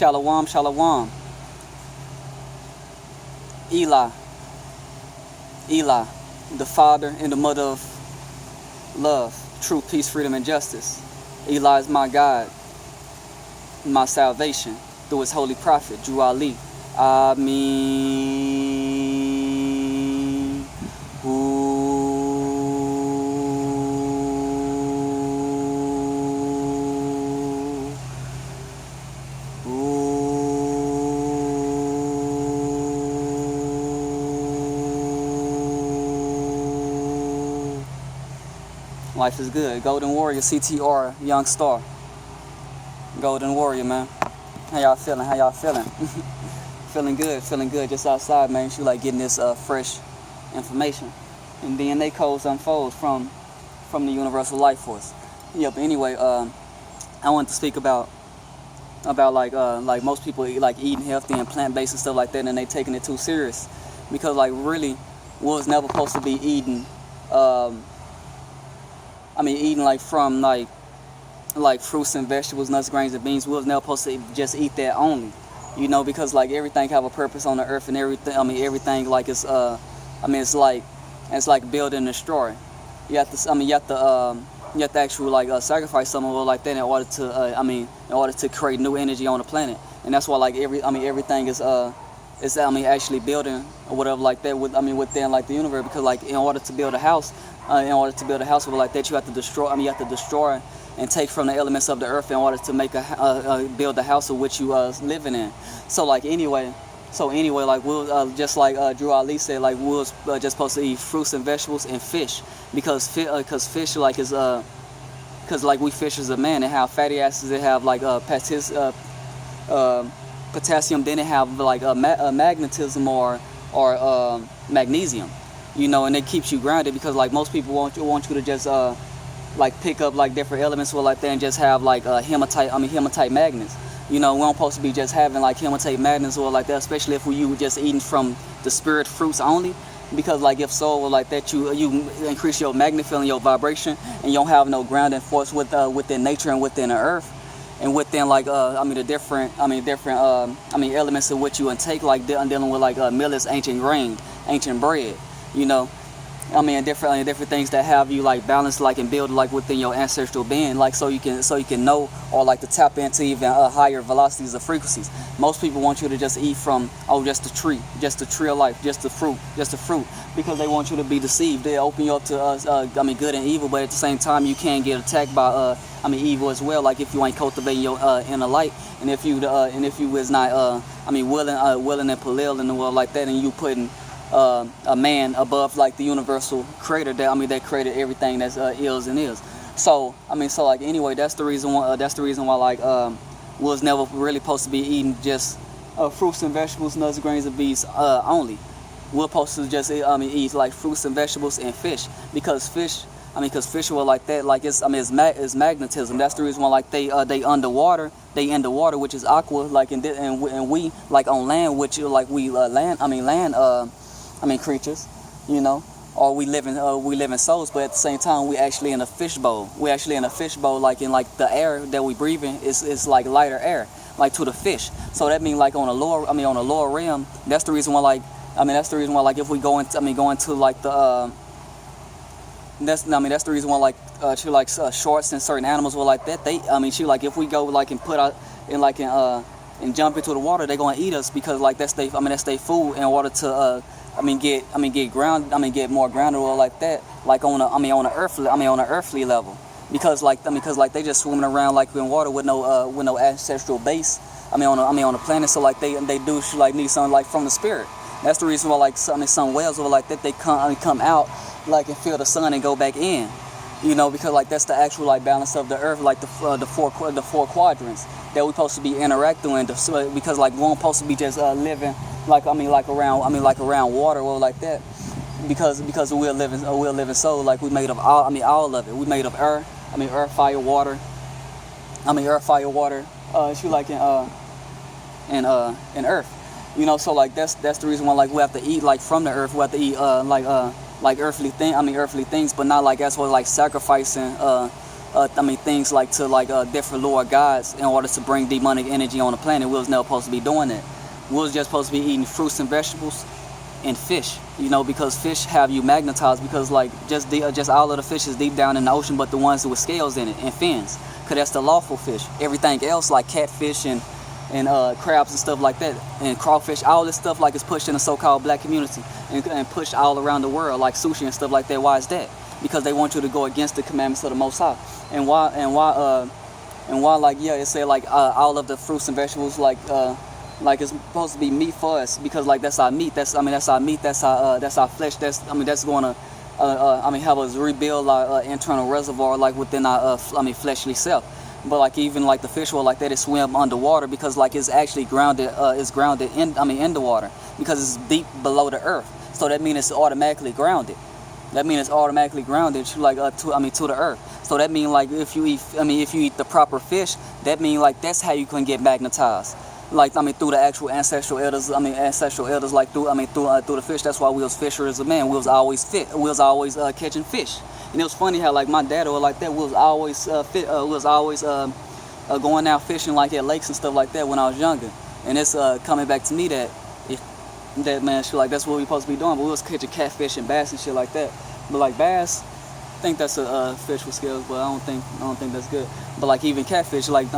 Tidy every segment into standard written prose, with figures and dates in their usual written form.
Shalom, shalom. Eli, the father and the mother of love, truth, peace, freedom, and justice. Eli is my God, my salvation, through his holy prophet, Drew Ali. Ameen. Life is good. Golden Warrior, CTR, Young Star. Golden Warrior, man. How y'all feeling? How y'all feeling? Feeling good. Just outside, man. She like getting this fresh information. And DNA codes unfold from the universal life force. Yeah, but anyway, I wanted to speak about like most people like eating healthy and plant-based and stuff like that, and they taking it too serious. Because like really, we was never supposed to be eating eating like from like fruits and vegetables, nuts, grains, and beans. We was never supposed to just eat that only, you know, because like everything have a purpose on the earth, and everything. Everything like it's it's like build and destroy. You have to actually like sacrifice something like that in order to create new energy on the planet. And that's why like everything is actually building or whatever like that within like the universe, because like in order to build a house like that, you have to destroy and take from the elements of the earth in order to make build the house of which you living in. So anyway, like we'll just like Drew Ali said, like we was just supposed to eat fruits and vegetables and fish, because fish like is because like we fish as a man, they have fatty acids, they have like potassium, then they have like magnetism or magnesium, you know, and it keeps you grounded, because like most people want you to just like pick up like different elements or like that and just have like hematite magnets. You know, we don't supposed to be just having like hematite magnets or like that, especially if you just eating from the spirit fruits only, because like if so, or like that, you increase your magnet field and your vibration, and you don't have no grounding force within nature and within the earth, and within like the different elements of which you intake, like dealing with like millets, ancient grain, ancient bread, you know. Different things that have you like balanced, like, and build like within your ancestral being, like so you can know, or like to tap into even higher velocities of frequencies. Most people want you to just eat from just the tree of life, just the fruit, because they want you to be deceived. They open you up to good and evil, but at the same time you can get attacked by evil as well. Like if you ain't cultivating your inner light, and if you is not willing and palil in the world like that, and you putting a man above like the universal creator that created everything that's is and is. So like anyway, that's the reason why like we was never really supposed to be eating just fruits and vegetables, nuts, grains, and beans only. We're supposed to just eat like fruits and vegetables and fish, because fish were like that, like it's magnetism. That's the reason why like they underwater, which is aqua, like and we like on land, which like we land creatures, you know, or we live in souls, but at the same time we actually in a fishbowl. Like in like the air that we breathe in is like lighter air, like to the fish. So that means like on a lower realm. That's the reason why like if we go into like the that's the reason why like shorts and certain animals were like that. If we go like and put out and jump into the water, they're gonna eat us, because like that's they food in order to get more grounded or like that, like on a earthly level, because they just swimming around like in water with no ancestral base on the planet. So like they do like need something like from the spirit. That's the reason why like some whales or like that, they come out like and feel the sun and go back in, you know, because like that's the actual like balance of the earth, like the four quadrants that we're supposed to be interacting in, because like we we're supposed to be just living around water or like that, because we're living soul, like we made of all of it. We made of earth, fire, water, and earth, you know. So like that's the reason why like we have to eat like from the earth. We have to eat earthly things, but not like as well like sacrificing things like to like different lower gods in order to bring demonic energy on the planet. We was never supposed to be doing that. We was just supposed to be eating fruits and vegetables and fish, you know, because fish have you magnetized, because like just all of the fish is deep down in the ocean, but the ones with scales in it and fins, because that's the lawful fish. Everything else like catfish and crabs and stuff like that, and crawfish, all this stuff like is pushed in the so-called black community and pushed all around the world, like sushi and stuff like that. Why is that? Because they want you to go against the commandments of the Most High. And why like, yeah, it said like all of the fruits and vegetables like it's supposed to be meat for us, because like that's our meat. That's our meat. That's our flesh. That's going to have us rebuild our internal reservoir like within our fleshly self. But like even like the fish oil like that, it swim underwater because like it's actually grounded. It's grounded in the water because it's deep below the earth. So that means it's automatically grounded. That means it's automatically grounded to like to the earth. So that means like if you eat the proper fish, that means like that's how you can get magnetized. Like through the actual ancestral elders, like through the fish. That's why we was fishers of men. We was always catching fish. And it was funny how like my dad or like that, we was always going out fishing like at lakes and stuff like that when I was younger. And it's coming back to me that man, shit, like that's what we supposed to be doing. But we was catching catfish and bass and shit like that. But like bass, I think that's a fish with scales, but I don't think that's good. But like even catfish, like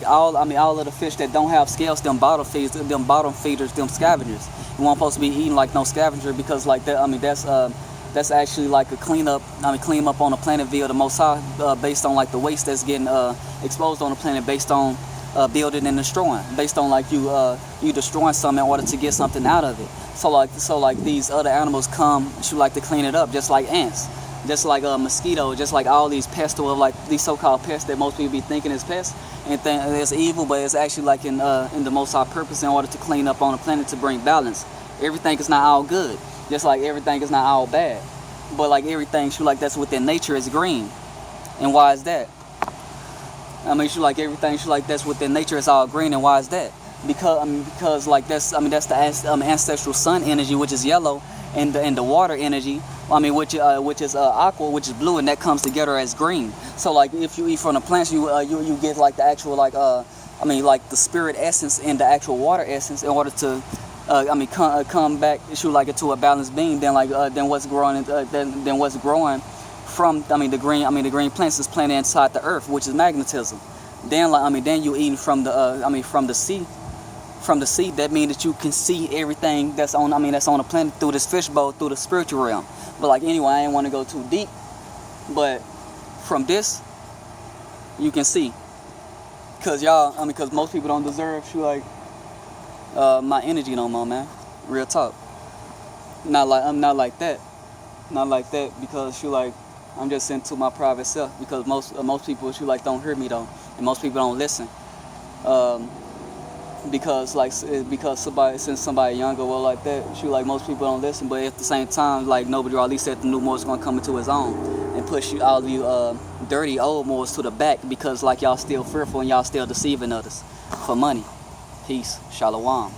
all of the fish that don't have scales, them bottom feeders, them scavengers. You weren't supposed to be eating like no scavenger, because like that, that's actually like a clean up on the planet via the Most High, based on like the waste that's getting exposed on the planet, based on building and destroying, based on like you destroying something in order to get something out of it. So like these other animals come to like to clean it up, just like ants, just like mosquitoes, just like all these pests, or like these so-called pests that most people be thinking is pests and think it's evil, but it's actually like in the Most High purpose in order to clean up on the planet, to bring balance. Everything is not all good, just like everything is not all bad, but like everything like that's within nature is green. And why is that? Like everything like that's within nature is all green. And why is that? Because like that's the ancestral sun energy, which is yellow, and the water energy, which is aqua, which is blue, and that comes together as green. So like if you eat from the plants, you get like the actual like the spirit essence and the actual water essence in order to come back into a balanced being. Then what's growing from the green plants is planted inside the earth, which is magnetism. Then you eating from the sea. That means that you can see everything that's on the planet through this fishbowl, through the spiritual realm. But like anyway, I ain't want to go too deep, but from this you can see, because most people don't deserve my energy no more, man. Real talk. Not like that, because I'm just into my private self, because most people don't hear me though, and most people don't listen. Because somebody younger or like that, most people don't listen. But at the same time, like nobody, or at least that the new Moors gonna come into his own and push all of you dirty old Moors to the back, because like y'all still fearful and y'all still deceiving others for money. Peace. Shalom.